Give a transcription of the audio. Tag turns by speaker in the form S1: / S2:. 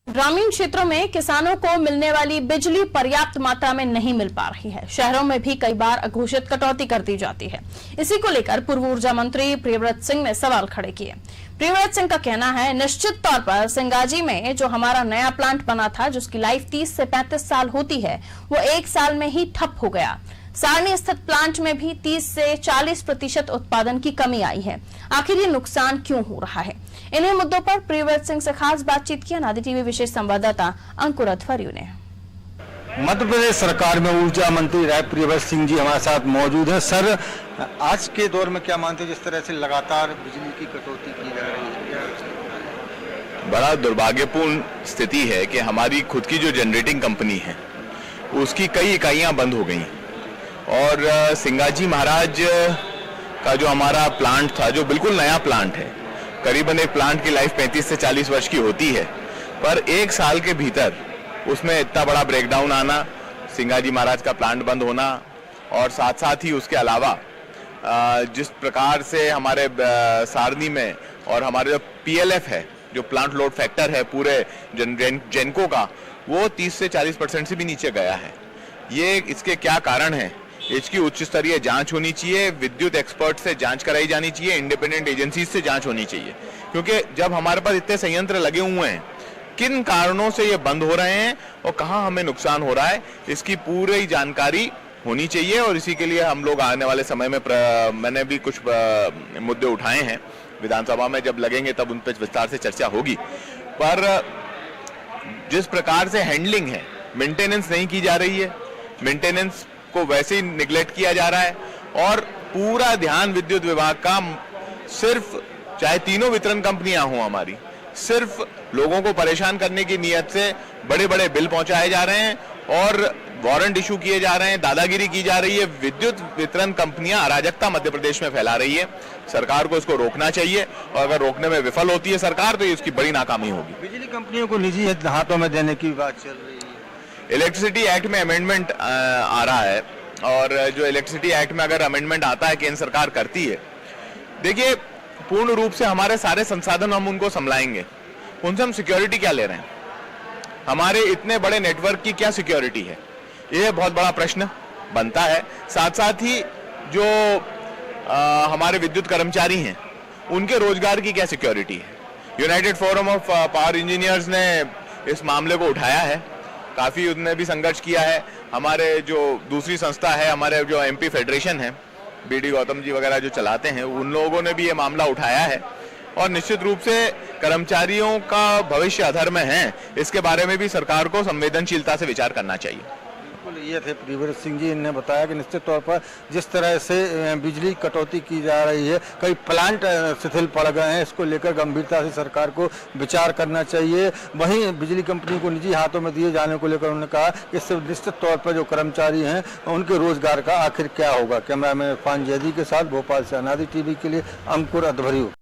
S1: ग्रामीण क्षेत्रों में किसानों को मिलने वाली बिजली पर्याप्त मात्रा में नहीं मिल पा रही है। शहरों में भी कई बार अघोषित कटौती कर दी जाती है। इसी को लेकर पूर्व ऊर्जा मंत्री प्रियव्रत सिंह ने सवाल खड़े किए। प्रियव्रत सिंह का कहना है, निश्चित तौर पर सिंगाजी में जो हमारा नया प्लांट बना था, जिसकी लाइफ 30 से 35 साल होती है, वो 1 साल में ही ठप हो गया। सारणी स्थित प्लांट में भी 30 से 40% उत्पादन की कमी आई है। आखिर ये नुकसान क्यों हो रहा है? इन्हीं मुद्दों पर प्रियव्रत सिंह से खास बातचीत की अनादि टीवी विशेष संवाददाता अंकुर अध्वर्यु ने।
S2: मध्य प्रदेश सरकार में ऊर्जा मंत्री राय प्रियव्रत सिंह जी हमारे साथ मौजूद हैं। सर, आज के दौर में क्या मानते हैं, जिस तरह से लगातार बिजली की कटौती की जा रही है?
S3: बड़ा दुर्भाग्यपूर्ण स्थिति है कि हमारी खुद की जो जनरेटिंग कंपनी है उसकी कई इकाइयां बंद हो गई और सिंगाजी महाराज का जो हमारा प्लांट था, जो बिल्कुल नया प्लांट है, करीबन एक प्लांट की लाइफ 35 से 40 वर्ष की होती है, पर 1 साल के भीतर उसमें इतना बड़ा ब्रेकडाउन आना, सिंगाजी महाराज का प्लांट बंद होना और साथ साथ ही उसके अलावा जिस प्रकार से हमारे सारनी में और हमारे जो PLF है, जो प्लांट लोड फैक्टर है पूरे जेनको का, वो 30 से 40% से भी नीचे गया है। ये इसके क्या कारण है, इसकी उच्च स्तरीय जांच होनी चाहिए, विद्युत एक्सपर्ट से जांच कराई जानी चाहिए, इंडिपेंडेंट एजेंसीज से जांच होनी चाहिए। क्योंकि जब हमारे पास इतने संयंत्र लगे हुए हैं, किन कारणों से ये बंद हो रहे हैं और कहां हमें नुकसान हो रहा है, इसकी पूरी जानकारी होनी चाहिए। और इसी के लिए हम लोग आने वाले समय में मैंने भी कुछ मुद्दे उठाए हैं, विधानसभा में जब लगेंगे तब उन पर विस्तार से चर्चा होगी। पर जिस प्रकार से हैंडलिंग है, मेंटेनेंस नहीं की जा रही है, मेंटेनेंस को वैसे ही निगलेक्ट किया जा रहा है और पूरा ध्यान विद्युत विभाग का सिर्फ, चाहे तीनों वितरण कंपनियां हों हमारी, सिर्फ लोगों को परेशान करने की नीयत से बड़े बड़े बिल पहुंचाए जा रहे हैं और वारंट इशू किए जा रहे हैं, दादागिरी की जा रही है। विद्युत वितरण कंपनियां अराजकता मध्य प्रदेश में फैला रही है। सरकार को इसको रोकना चाहिए और अगर रोकने में विफल होती है सरकार, तो इसकी बड़ी नाकामी होगी।
S2: बिजली कंपनियों को निजी हाथों में देने की बात चल रही है।
S3: इलेक्ट्रिसिटी एक्ट में अमेंडमेंट आ रहा है और जो इलेक्ट्रिसिटी एक्ट में अगर अमेंडमेंट आता है, केंद्र सरकार करती है, देखिए पूर्ण रूप से हमारे सारे संसाधन हम उनको संभलाएंगे, उनसे हम सिक्योरिटी क्या ले रहे हैं? हमारे इतने बड़े नेटवर्क की क्या सिक्योरिटी है? ये बहुत बड़ा प्रश्न बनता है। साथ साथ ही जो हमारे विद्युत कर्मचारी हैं, उनके रोजगार की क्या सिक्योरिटी है? United forum of power engineers ने इस मामले को उठाया है, काफी उनने भी संघर्ष किया है। हमारे जो दूसरी संस्था है, हमारे जो MP फेडरेशन है, BD गौतम जी वगैरह जो चलाते हैं, उन लोगों ने भी ये मामला उठाया है और निश्चित रूप से कर्मचारियों का भविष्य अधर में है, इसके बारे में भी सरकार को संवेदनशीलता से विचार करना चाहिए।
S2: ये थे प्रियव्रत सिंह जी। इन्होंने बताया कि निश्चित तौर पर जिस तरह से बिजली कटौती की जा रही है, कई प्लांट शिथिल पड़ गए हैं, इसको लेकर गंभीरता से सरकार को विचार करना चाहिए। वहीं बिजली कंपनी को निजी हाथों में दिए जाने को लेकर उन्होंने कहा कि इससे निश्चित तौर पर जो कर्मचारी हैं उनके रोजगार का आखिर क्या होगा। कैमरामैन इरफान जैदी के साथ भोपाल से अनादि टीवी के लिए अंकुर अध्वर्यु।